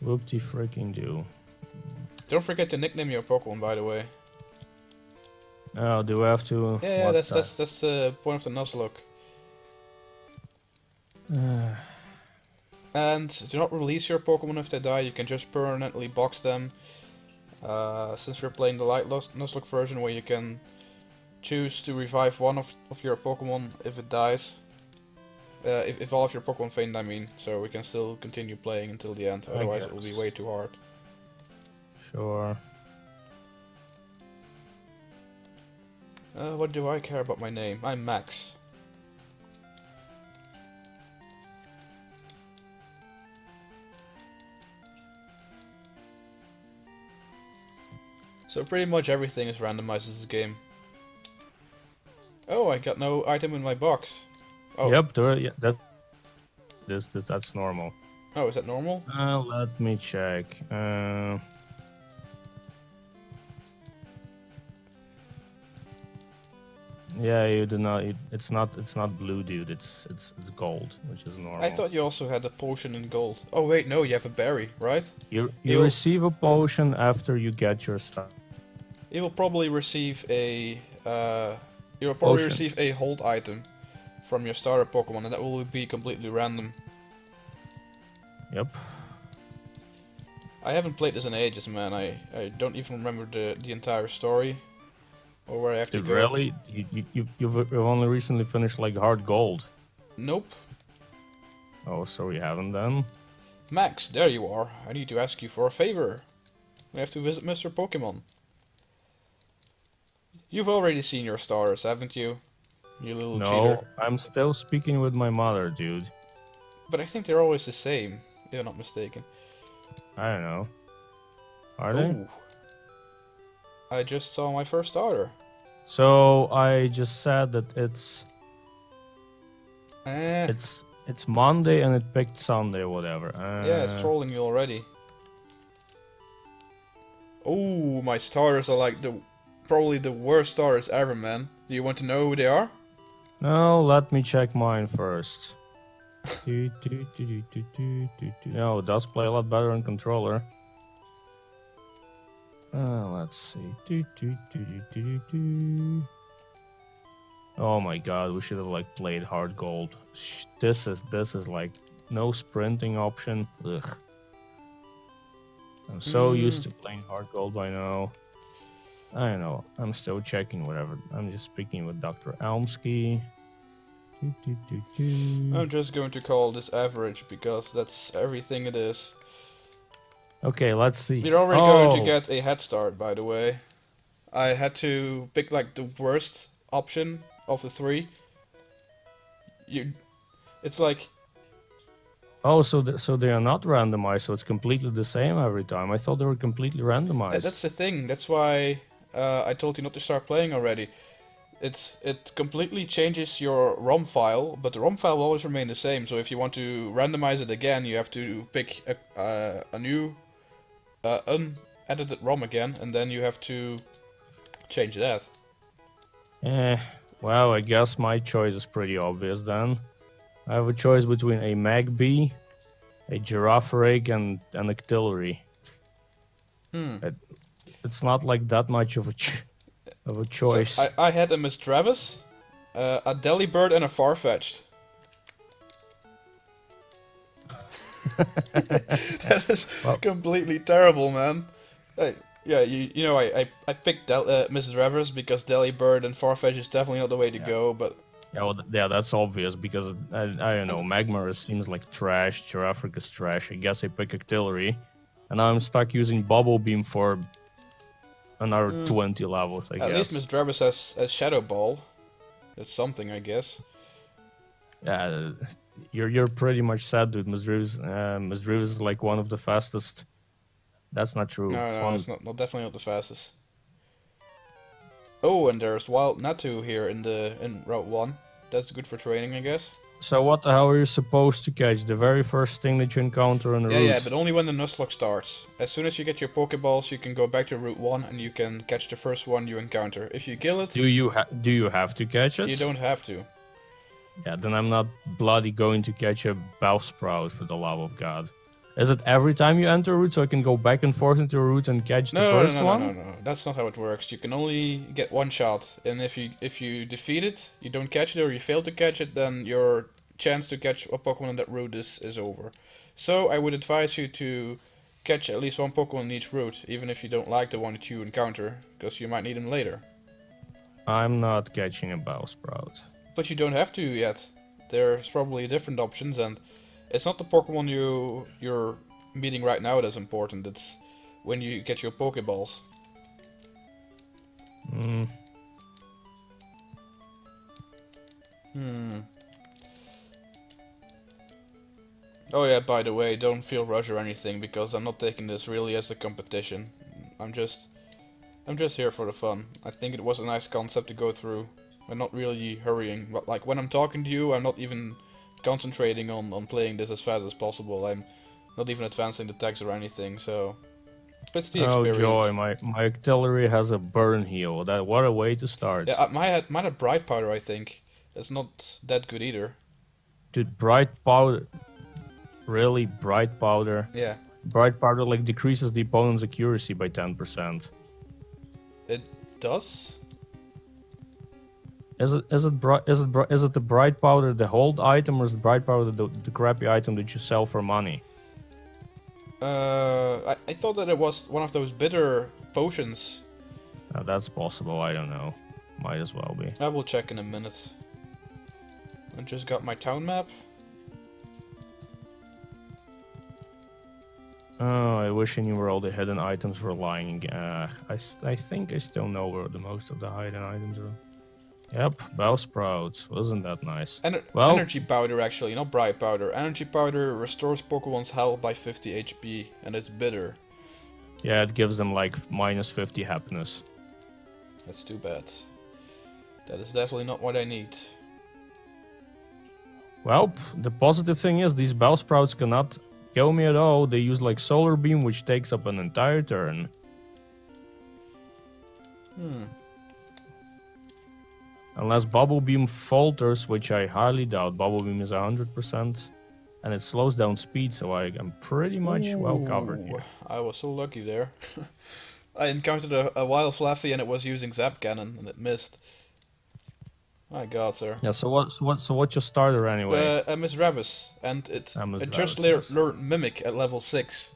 Whoopty freaking do. Don't forget to nickname your Pokemon, by the way. Oh, do I have to? Yeah, that's the point of the Nuzlocke. And do not release your Pokemon if they die. You can just permanently box them. Since we're playing the Light Nuzlocke version, where you can choose to revive one of your Pokemon if it dies. If all of your Pokemon faint, I mean. So we can still continue playing until the end. Otherwise, it will be way too hard. Sure. What do I care about my name? I'm Max. So pretty much everything is randomized in this game. Oh, I got no item in my box. Oh. Yep, that's normal. Oh, is that normal? Let me check. Yeah, you do not. It's not blue, dude. It's gold, which is normal. I thought you also had a potion in gold. Oh wait, no, you have a berry, right? You receive a potion after you get your stuff. You will probably receive a receive a hold item from your starter Pokemon, and that will be completely random. Yep. I haven't played this in ages, man. I don't even remember the entire story. Or where I have to go. Really? You've only recently finished like hard gold. Nope. Oh, so you haven't then? Max, there you are. I need to ask you for a favor. We have to visit Mr. Pokemon. You've already seen your starters, haven't you? You little cheater. No, I'm still speaking with my mother, dude. But I think they're always the same, if I'm not mistaken. I don't know. Are they? I just saw my first starter. So I just said that it's Monday and it picked Sunday or whatever. Yeah, it's trolling you already. Oh, my starters are like probably the worst starters ever, man. Do you want to know who they are? No, let me check mine first. No, it does play a lot better on controller. Let's see. Oh my god, we should have like played hard gold. This is like no sprinting option. Ugh. I'm so used to playing hard gold by now. I don't know. I'm still checking whatever. I'm just speaking with Dr. Elmsky. I'm just going to call this average because that's everything it is. Okay, let's see. You're already going to get a head start, by the way. I had to pick like the worst option of the three. It's like. Oh, so they are not randomized, so it's completely the same every time. I thought they were completely randomized. That's the thing. That's why I told you not to start playing already. It completely changes your ROM file, but the ROM file will always remain the same. So if you want to randomize it again, you have to pick a new unedited ROM again, and then you have to change that. Well, I guess my choice is pretty obvious then. I have a choice between a Magby, a Girafarig, and an Octillery. It's not like that much of a choice. So I had a Miss Travis, a Delibird, and a Farfetch'd. That is completely terrible, man. Yeah, you know, I picked Mrs. Revers because Delibird and Farfetch is definitely not the way to go, but... Yeah, well, yeah, that's obvious, because, I don't know, Magmar seems like trash, Girafarig is trash, I guess I pick Octillery, and I'm stuck using Bubble Beam for another 20 levels, I guess. At least Miss Travis has Shadow Ball. That's something, I guess. Yeah, you're pretty much sad, dude. Miss Reeves is like one of the fastest. That's not true. No, it's not definitely not the fastest. Oh, and there's Wild Natu here in Route 1. That's good for training, I guess. So what the hell are you supposed to catch? The very first thing that you encounter on the route? Yeah, but only when the Nuzlocke starts. As soon as you get your Pokeballs, you can go back to Route 1 and you can catch the first one you encounter. If you kill it... Do you have to catch it? You don't have to. Yeah, then I'm not bloody going to catch a Bellsprout for the love of God. Is it every time you enter a route, so I can go back and forth into a route and catch the No, first no, no, one? no, no, no. That's not how it works. You can only get one shot, and if you defeat it, you don't catch it, or you fail to catch it, then your chance to catch a Pokemon on that route is over. So I would advise you to catch at least one Pokemon in each route, even if you don't like the one that you encounter, because you might need them later. I'm not catching a Bellsprout. But you don't have to yet. There's probably different options, and it's not the Pokemon you're meeting right now that's important. It's when you get your Pokéballs. Hmm. Oh yeah, by the way, don't feel rush or anything, because I'm not taking this really as a competition. I'm just here for the fun. I think it was a nice concept to go through. I'm not really hurrying, but like when I'm talking to you, I'm not even concentrating on playing this as fast as possible. I'm not even advancing the text or anything, so it's the Oh experience. joy, my artillery has a burn heal. What a way to start. Yeah, mine had bright powder, I think. It's not that good either. Dude, bright powder. Really, bright powder. Yeah, Bright powder like decreases the opponent's accuracy by 10%. it does. Is it the bright powder the hold item, or is the bright powder the crappy item that you sell for money? I thought that it was one of those bitter potions. That's possible. I don't know. Might as well be. I will check in a minute. I just got my town map. Oh, I wish I knew where all the hidden items were lying. I think I still know where the most of the hidden items are. Yep, Bellsprouts. Wasn't that nice? Well, Energy powder, actually, not bright powder. Energy powder restores Pokemon's health by 50 HP, and it's bitter. yeah, it gives them like minus 50 happiness. That's too bad. That is definitely not what I need. Well, the positive thing is these Bellsprouts cannot kill me at all. They use like Solar Beam, which takes up an entire turn. Unless Bubble Beam falters, which I highly doubt. Bubble Beam is 100%. And it slows down speed, so I'm pretty much well covered here. I was so lucky there. I encountered a wild Fluffy and it was using Zap Cannon and it missed. My god, sir. Yeah, so what's your starter anyway? Miss Ravis, and it just Yes. learned Mimic at level 6.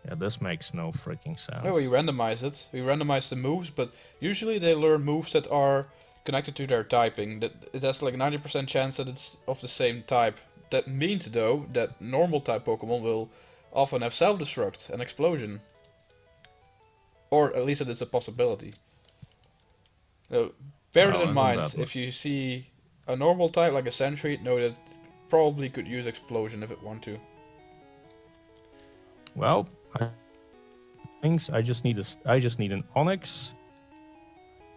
Yeah, this makes no freaking sense. Oh, we randomized it. We randomized the moves, but usually they learn moves that are connected to their typing. That it has like a 90% chance that it's of the same type. That means though that normal type Pokemon will often have self-destruct and explosion. Or at least it is a possibility. So, bear it in mind, if you see a normal type like a Sentry, know that it probably could use explosion if it want to. Well, I just need an Onyx,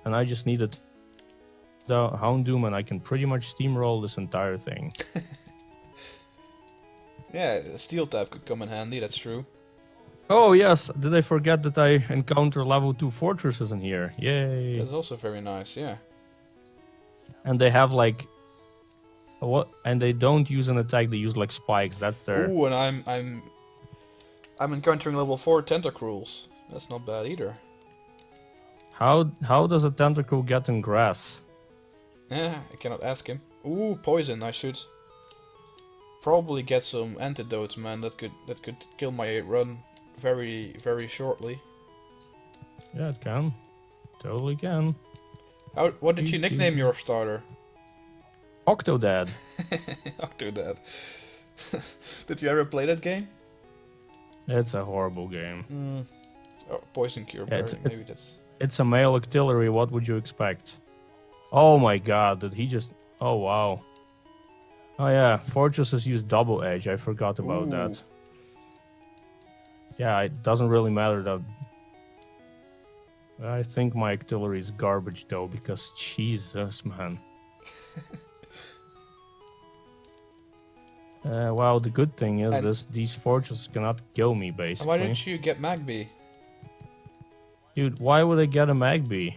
and I just need the Houndoom, and I can pretty much steamroll this entire thing. Yeah, a Steel type could come in handy. That's true. Oh yes, did I forget that I encounter level 2 fortresses in here? Yay! That's also very nice. Yeah. And they have like what? And they don't use an attack; they use like spikes. That's their. Ooh, and I'm encountering level 4 Tentacruels. That's not bad either. How does a tentacle get in grass? Yeah, I cannot ask him. Ooh, poison. I should probably get some antidotes, man. That could kill my run very shortly. Yeah, it can. Totally can. What did you nickname your starter? Octodad. Octodad. Did you ever play that game? It's a horrible game. Oh, poison cure berry. Maybe that's. It's a male artillery. What would you expect? Oh my god! Did he just? Oh wow. Oh yeah, fortresses use double edge. I forgot about that. Yeah, it doesn't really matter that. I think my artillery is garbage though, because Jesus, man. Well, the good thing is these fortresses cannot kill me, basically. Why didn't you get Magby? Dude, why would I get a Magby?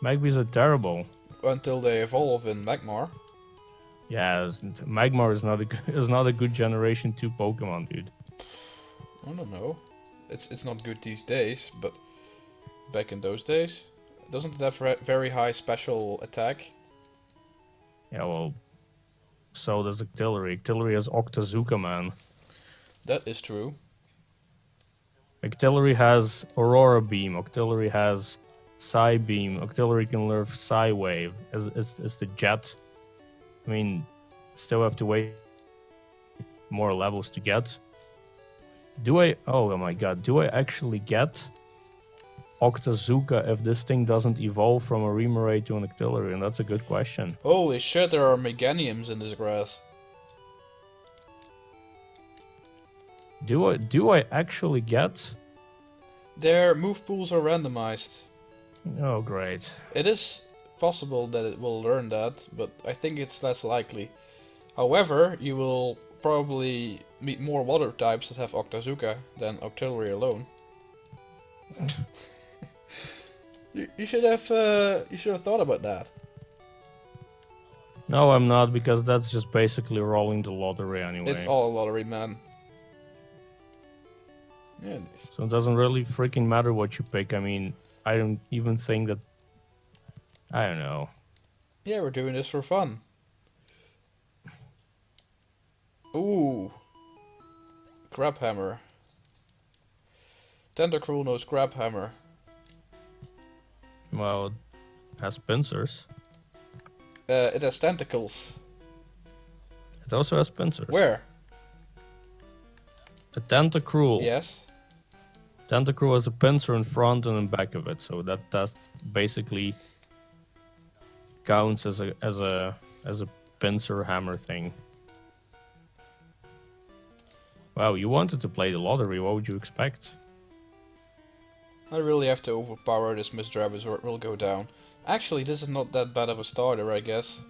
Magbies are terrible. Until they evolve in Magmar. Yeah, Magmar is not a good Generation 2 Pokemon, dude. I don't know. It's not good these days, but back in those days, doesn't it have very high special attack? Yeah, well, so does Octillery. Octillery has Octazooka, man. That is true. Octillery has Aurora Beam. Octillery has Psy Beam. Octillery can learn Psy Wave as the Jet. I mean, still have to wait more levels to get. Do I? Oh my god! Do I actually get Octazooka if this thing doesn't evolve from a Remoraid to an Octillery? And that's a good question. Holy shit! There are Meganiums in this grass. Do I actually get? Their move pools are randomized. Oh great! It is possible that it will learn that, but I think it's less likely. However, you will probably meet more water types that have Octazooka than Octillery alone. you should have thought about that. No, I'm not, because that's just basically rolling the lottery anyway. It's all a lottery, man. Yeah. So it doesn't really freaking matter what you pick. I mean, I don't even think that. I don't know. Yeah, we're doing this for fun. Ooh. Crabhammer. Tentacruel knows Crabhammer. Well, it has pincers. It has tentacles. It also has pincers. Where? A Tentacruel. Yes. Tentacruel has a pincer in front and in back of it, so that basically counts as a pincer hammer thing. Wow, you wanted to play the lottery. What would you expect? I really have to overpower this Misdreavus or it will go down. Actually, this is not that bad of a starter, I guess.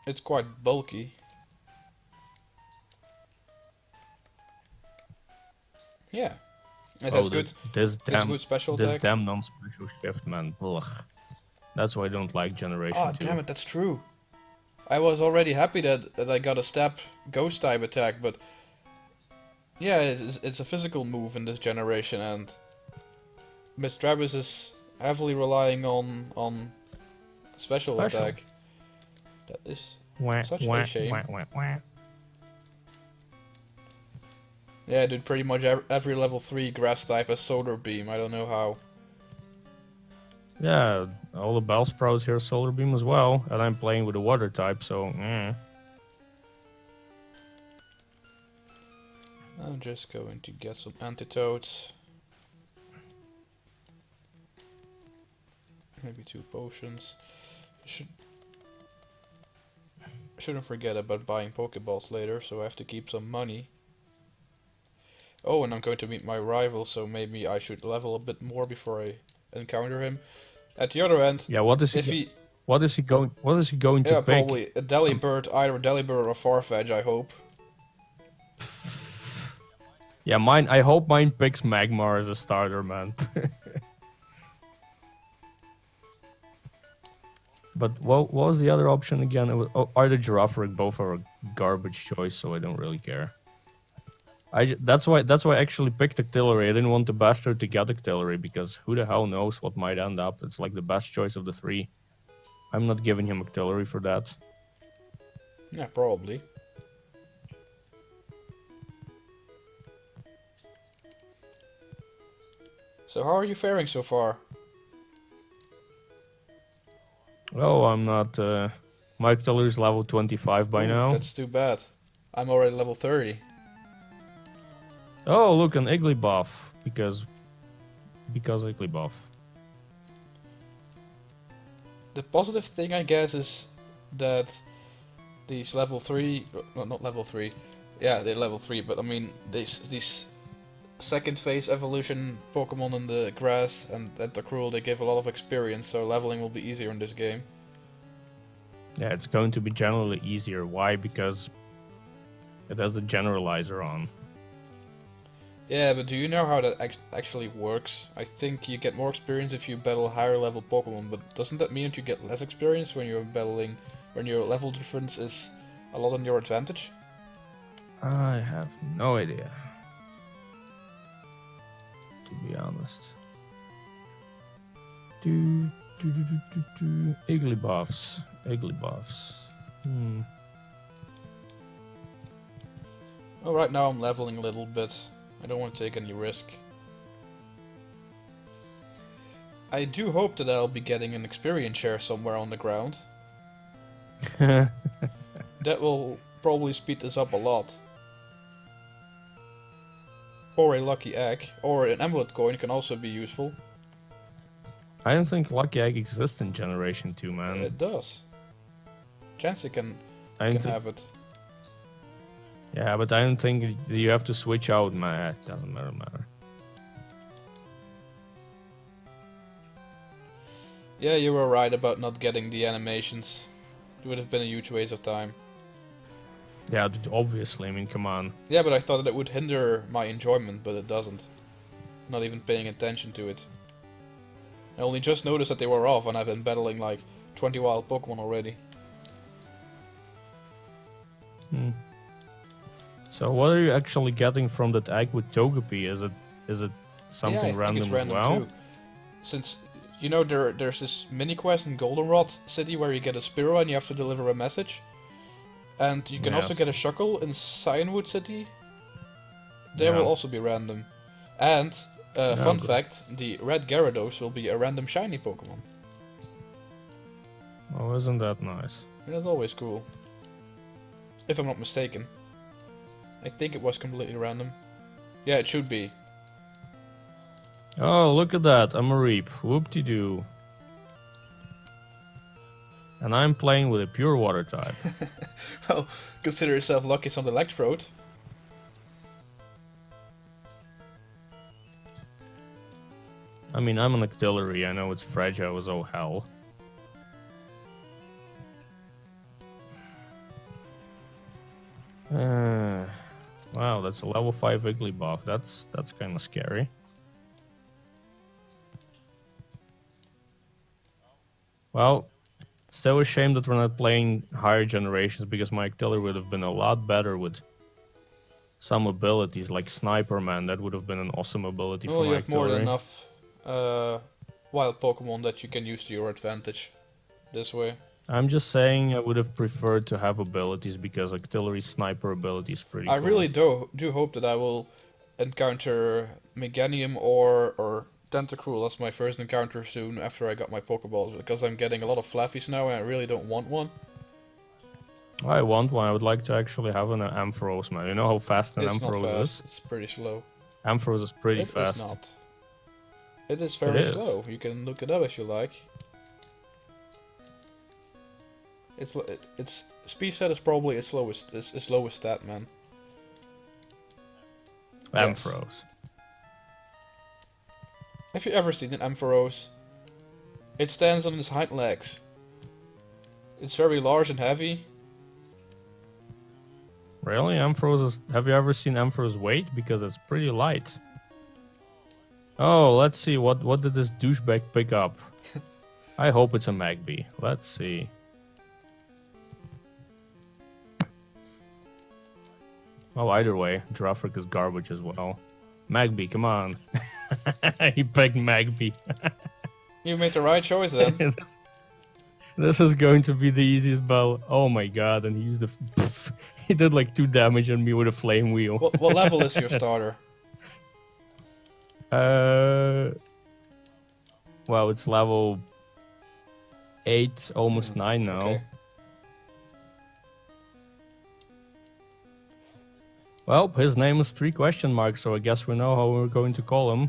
It's quite bulky. Yeah. It has good special attack. This damn non-special shift, man. Ugh. That's why I don't like Generation 2. Damn it, that's true. I was already happy that I got a step ghost type attack, but yeah, it's a physical move in this generation, and Misdreavus is heavily relying on special attack. That is such a shame. Yeah, dude, pretty much every level 3 grass type has Solar Beam. I don't know how. Yeah, all the Bellsprouts here Solar Beam as well, and I'm playing with a water type, so I'm just going to get some antidotes. Maybe 2 potions. Shouldn't forget about buying Pokéballs later, so I have to keep some money. Oh, and I'm going to meet my rival, so maybe I should level a bit more before I encounter him. At the other end, yeah, what is he going to pick? Probably a Delibird, either a Delibird or Farfetch, I hope. Yeah, I hope mine picks Magmar as a starter, man. But what was the other option again? It was either Girafarig. Both are a garbage choice, so I don't really care. That's why I actually picked Octillery. I didn't want the bastard to get Octillery, because who the hell knows what might end up. It's like the best choice of the 3. I'm not giving him Octillery for that. Yeah, probably. So how are you faring so far? Oh, I'm not. My Octillery is level 25 by now. That's too bad. I'm already level 30. Oh, look, an Igglybuff. Because Igglybuff. The positive thing, I guess, is that these level 3... No, not level 3. Yeah, they're level 3, but I mean, these second phase evolution Pokemon in the grass and Tentacruel, they give a lot of experience, so leveling will be easier in this game. Yeah, it's going to be generally easier. Why? Because it has the generalizer on. Yeah, but do you know how that actually works? I think you get more experience if you battle higher level Pokemon, but doesn't that mean that you get less experience when you're battling when your level difference is a lot in your advantage? I have no idea. To be honest. Igglybuffs. Oh, right now I'm leveling a little bit. I don't want to take any risk. I do hope that I'll be getting an experience share somewhere on the ground. That will probably speed this up a lot. Or a lucky egg, or an emerald coin can also be useful. I don't think Lucky Egg exists in Generation 2, man. It does. Chansey can have it. Yeah, but I don't think you have to switch out, man. It doesn't matter. Yeah, you were right about not getting the animations. It would have been a huge waste of time. Yeah, obviously, I mean, come on. Yeah, but I thought that it would hinder my enjoyment, but it doesn't. Not even paying attention to it. I only just noticed that they were off, and I've been battling like 20 wild Pokemon already. So what are you actually getting from that egg with Togepi? Is it something random, it's random as well? too. Since you know there's this mini quest in Goldenrod City where you get a Spearow and you have to deliver a message. And you can also get a Shuckle in Cyanwood City. They will also be random. And, fun fact, the red Gyarados will be a random shiny Pokemon. Oh, isn't that nice? That's always cool. If I'm not mistaken. I think it was completely random. Yeah, it should be. Oh, look at that, I'm a Reap. Whoop-de-doo. And I'm playing with a pure water type. Well, consider yourself lucky it's not Electrode. I mean, I'm an Octillery, I know it's fragile as all hell. Wow, that's a level 5 Igglybuff. That's kind of scary. Well, still a shame that we're not playing higher generations, because my Octillery would have been a lot better with some abilities like Sniper Man. That would have been an awesome ability for my Octillery. Well, you have more than enough wild Pokemon that you can use to your advantage this way. I'm just saying I would have preferred to have abilities, because Octillery's Sniper ability is pretty cool. I really do hope that I will encounter Meganium or Tentacruel as my first encounter soon after I got my Pokeballs, because I'm getting a lot of Flaffies now and I really don't want one. I want one. I would like to actually have an Ampharos, man. You know how fast an Ampharos is? It's pretty slow. Ampharos is pretty fast. It is not. It is very slow. You can look it up if you like. Its speed set is probably its lowest stat, man. Ampharos. Yes. Have you ever seen an Ampharos? It stands on its hind legs. It's very large and heavy. Really? Ampharos is... Have you ever seen Ampharos' weight? Because it's pretty light. Oh, let's see. What did this douchebag pick up? I hope it's a Magby. Let's see. Oh, either way, Giraffic is garbage as well. Magby, come on. He picked Magby. You made the right choice then. This is going to be the easiest battle. Oh my god, and he used he did like 2 damage on me with a flame wheel. What level is your starter? Well, it's level 8, almost 9 now. Okay. Well, his name is 3 question marks, so I guess we know how we're going to call him.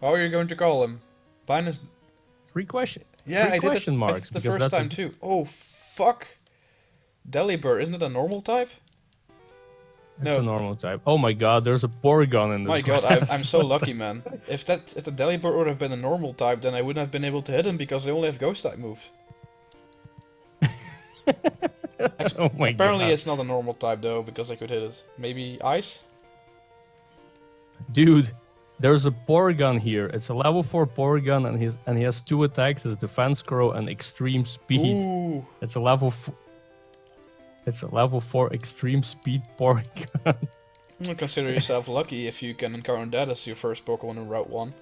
How are you going to call him? Mine is 3 question. Yeah, 3 I did question marks. the first time too. Oh fuck! Delibird, isn't it a normal type? It's a normal type. Oh my god, there's a Porygon in this. My god, I'm so lucky, man. If the Delibird would have been a normal type, then I wouldn't have been able to hit him because they only have ghost type moves. Oh my Apparently god. it's not a normal type though, because I could hit it. Maybe ice? Dude, There's a Porygon here. It's a level 4 Porygon, and he has 2 attacks: his Defense Curl and Extreme Speed. Ooh. It's a level 4 Extreme Speed Porygon. Consider yourself lucky if you can encounter that as your first Pokemon in Route 1.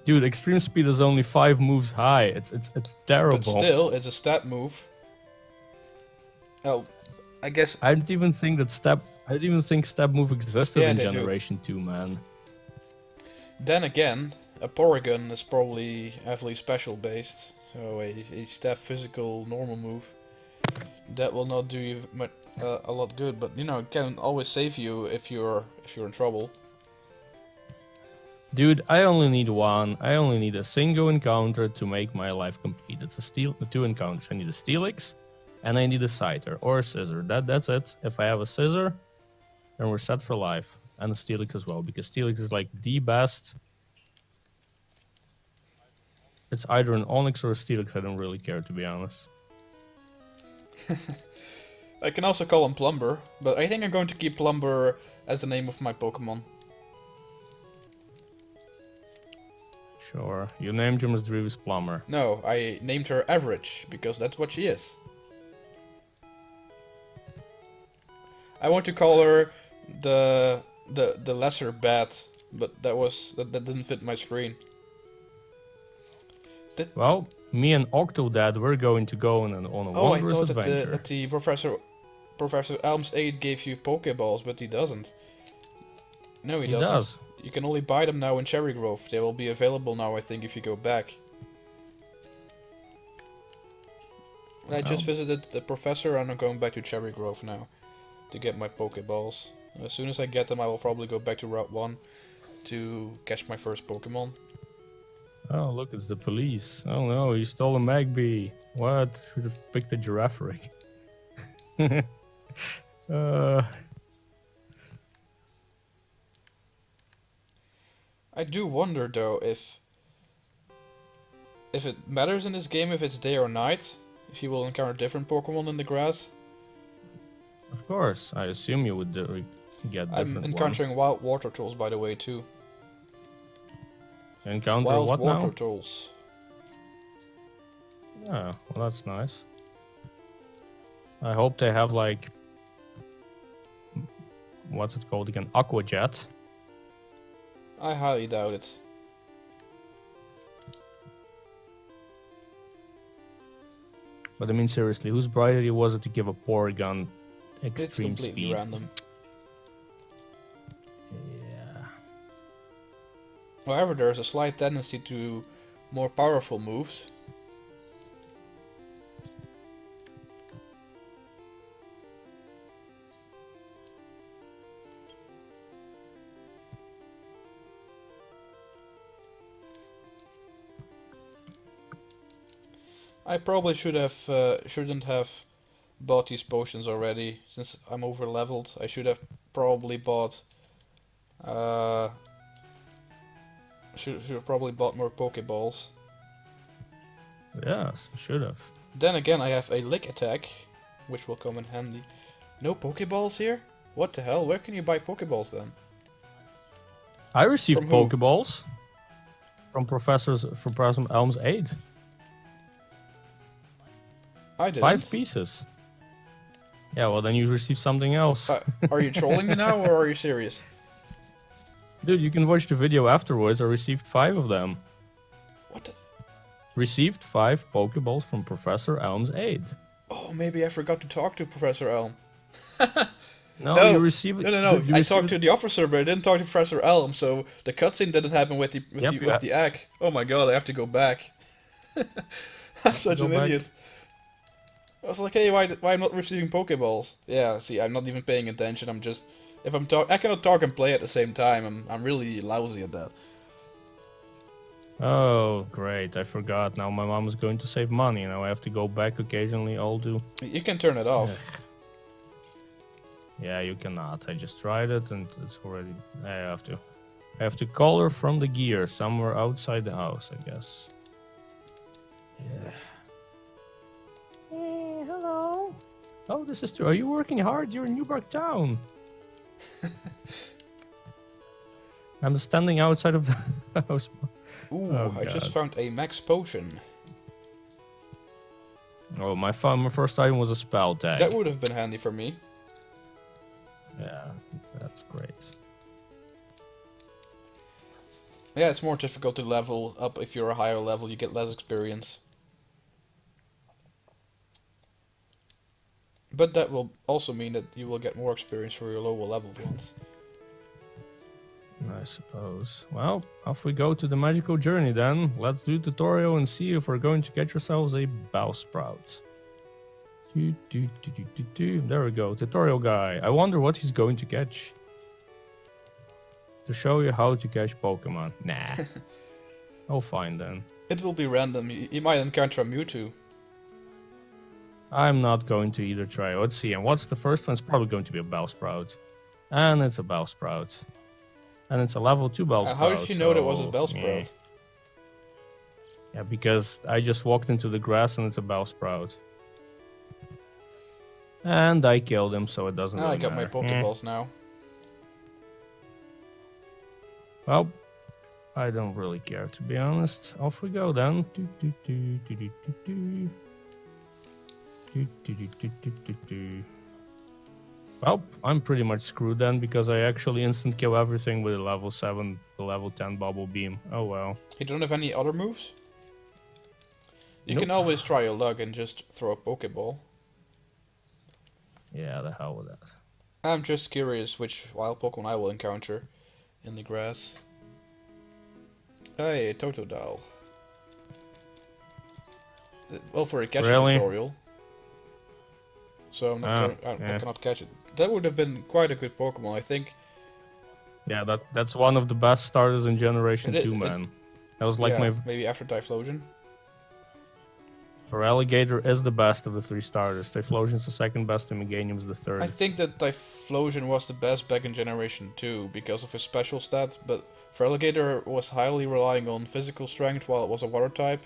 Dude, Extreme Speed is only 5 moves high. It's terrible. But still, it's a stat move. Oh, I guess. I didn't even think Step Move existed Yeah, in they do. Generation 2, man. Then again, a Porygon is probably heavily special based, so a step physical normal move that will not do you a lot good, but you know, it can always save you if you're in trouble. Dude, I only need one. I only need a single encounter to make my life complete. It's a 2 encounters. I need a Steelix, and I need a Scyther or a Scissor. That's it. If I have a Scissor, then we're set for life. And a Steelix as well, because Steelix is like the best. It's either an Onix or a Steelix. I don't really care, to be honest. I can also call him Plumber, but I think I'm going to keep Plumber as the name of my Pokemon. Sure. You named him as Drevis Plumber. No, I named her Average, because that's what she is. I want to call her the lesser bat, but that didn't fit my screen. Well, me and Octodad, we're going to go on a wondrous I thought adventure. that the Professor Elm's aid gave you Pokeballs, but he doesn't. No, he doesn't. Does. You can only buy them now in Cherry Grove. They will be available now, I think, if you go back. I just visited the professor and I'm going back to Cherry Grove now to get my Pokeballs. As soon as I get them, I will probably go back to Route 1 to catch my first Pokemon. Oh, look, it's the police. Oh no, you stole a Magby. What? Should have picked a Giraffaric. I do wonder though if it matters in this game if it's day or night, if you will encounter different Pokemon in the grass. Of course, I assume you would get different I'm encountering ones. wild water trolls, by the way, too. Encounter Wild what water now? trolls. Yeah, well, that's nice. I hope they have like, what's it called again? Aqua Jet. I highly doubt it. But I mean, seriously, whose priority was it to give a Porygon extreme It's completely speed? random. Yeah. However, there's a slight tendency to more powerful moves. I probably shouldn't have bought these potions already, since I'm over leveled. I should have probably bought should have probably bought more Pokeballs. Yes, should have. Then again, I have a Lick Attack, which will come in handy. No Pokeballs here? What the hell? Where can you buy Pokeballs then? I received From who? Pokeballs from Professor Elm's aid. I didn't. 5 pieces. Yeah, well then you received something else. Are you trolling me now, or are you serious? Dude, you can watch the video afterwards. I received 5 of them. What the? Received 5 Pokeballs from Professor Elm's aid. Oh, maybe I forgot to talk to Professor Elm. No, you received. No. You I received talked to the officer, but I didn't talk to Professor Elm, so the cutscene didn't happen with the egg. Oh my god, I have to go back. I'm such an idiot. I was like, hey, why am I not receiving Pokeballs? Yeah, see, I'm not even paying attention. I'm just, I cannot talk and play at the same time. I'm really lousy at that. Oh, great! I forgot. Now my mom is going to save money. Now I have to go back occasionally. All to. You can turn it off. Yeah, you cannot. I just tried it and it's already. I have to call her from the gear somewhere outside the house, I guess. Yeah. Hey, hello. Oh, this is true. Are you working hard? You're in Newburgh Town. I'm standing outside of the house. Ooh, Oh, I just God. found a max potion. Oh, my first item was a spell tag. That would have been handy for me. Yeah, that's great. Yeah, it's more difficult to level up if you're a higher level, you get less experience. But that will also mean that you will get more experience for your lower leveled ones. I suppose. Well, off we go to the magical journey then. Let's do tutorial and see if we're going to get ourselves a Bellsprout. There we go, tutorial guy. I wonder what he's going to catch. To show you how to catch Pokemon. Nah. Oh, fine then. It will be random, you might encounter a Mewtwo. I'm not going to either try. Let's see, and what's the first one? It's probably going to be a Bellsprout. And it's a Bellsprout. And it's a level 2 Bellsprout. How did you know that was a so, Bellsprout? Yeah, because I just walked into the grass and it's a Bellsprout. And I killed him, so it doesn't really I got my matter. Pokéballs now. Well, I don't really care, to be honest. Off we go then. Well, I'm pretty much screwed then because I actually instant kill everything with a level 7 to level 10 Bubble Beam. Oh well. You don't have any other moves? You Nope. can always try your luck and just throw a Pokeball. Yeah, the hell with that. I'm just curious which wild Pokemon I will encounter in the grass. Hey, Totodile. Well, for a catching Really? tutorial. So I'm not I cannot catch it. That would have been quite a good Pokemon, I think. Yeah, that's one of the best starters in Generation 2, man. That was like my... Maybe after Typhlosion. For Alligator is the best of the 3 starters. Typhlosion's the second best and Meganium's the third. I think that Typhlosion was the best back in Generation 2 because of his special stats, but for Alligator was highly relying on physical strength while it was a water type.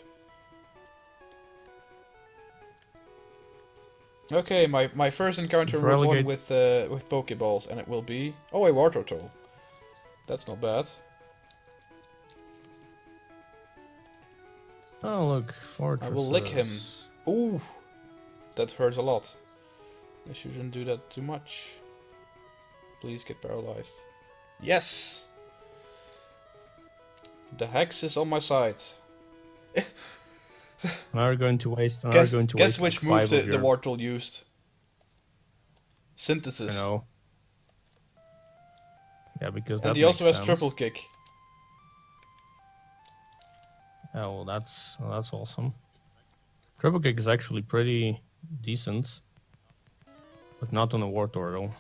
Okay, my first encounter will one with Pokeballs, and it will be... Oh, a Wartortle. That's not bad. Oh, look, Fortress. I will lick him. Ooh, that hurts a lot. I shouldn't do that too much. Please get paralyzed. Yes! The hex is on my side. Now we're going to waste. Guess which move the your... Wartortle used? Synthesis. I know. Yeah, because that and he makes also has sense. triple kick. Oh, well, that's awesome. Triple kick is actually pretty decent, but not on a Wartortle.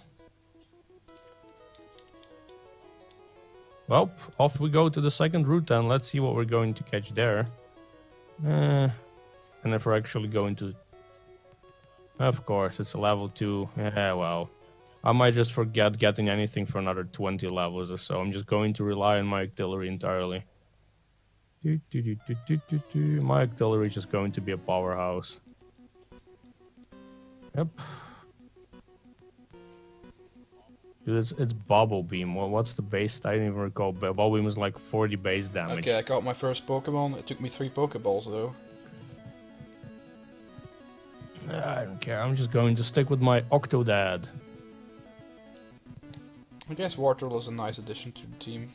Well, off we go to the second route then. Let's see what we're going to catch there. And if we're actually going to... Of course, it's a level 2. Yeah, well. I might just forget getting anything for another 20 levels or so. I'm just going to rely on my artillery entirely. My artillery is just going to be a powerhouse. Yep. Dude, it's Bubble Beam. What's the base? I didn't even recall. Bubble Beam is like 40 base damage. Okay, I caught my first Pokemon. It took me 3 Pokeballs though. I don't care. I'm just going to stick with my Octodad. I guess Wartortle is a nice addition to the team.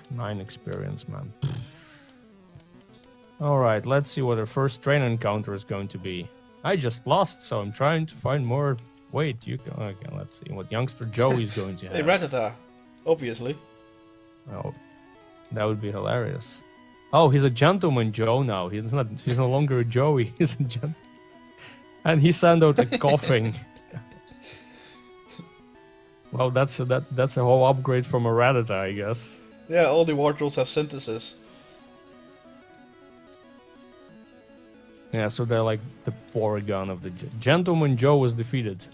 9 experience, man. Alright, let's see what our first trainer encounter is going to be. I just lost, so I'm trying to find more. Wait, you can... Okay, let's see what youngster Joey's going to have. Hey, Rattata, obviously. Oh, that would be hilarious. Oh, he's a gentleman Joe now. He's no longer a Joey. He's a gentleman. And he sent out a coughing. Well, that's a whole upgrade from a Rattata, I guess. Yeah, all the Wartortles have synthesis. Yeah, so they're like the Porygon of the... Gentleman Joe was defeated.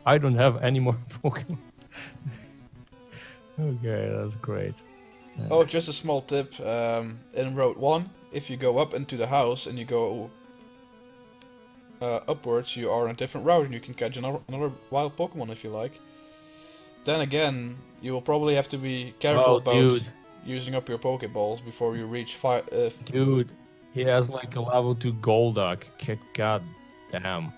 I don't have any more Pokemon. Okay, that's great. Oh, just a small tip. In Road 1, if you go up into the house and you go upwards, you are on a different route and you can catch another wild Pokemon if you like. then again, you will probably have to be careful Oh, about dude, using up your Pokeballs before you reach dude, he has like a level 2 Golduck. God damn.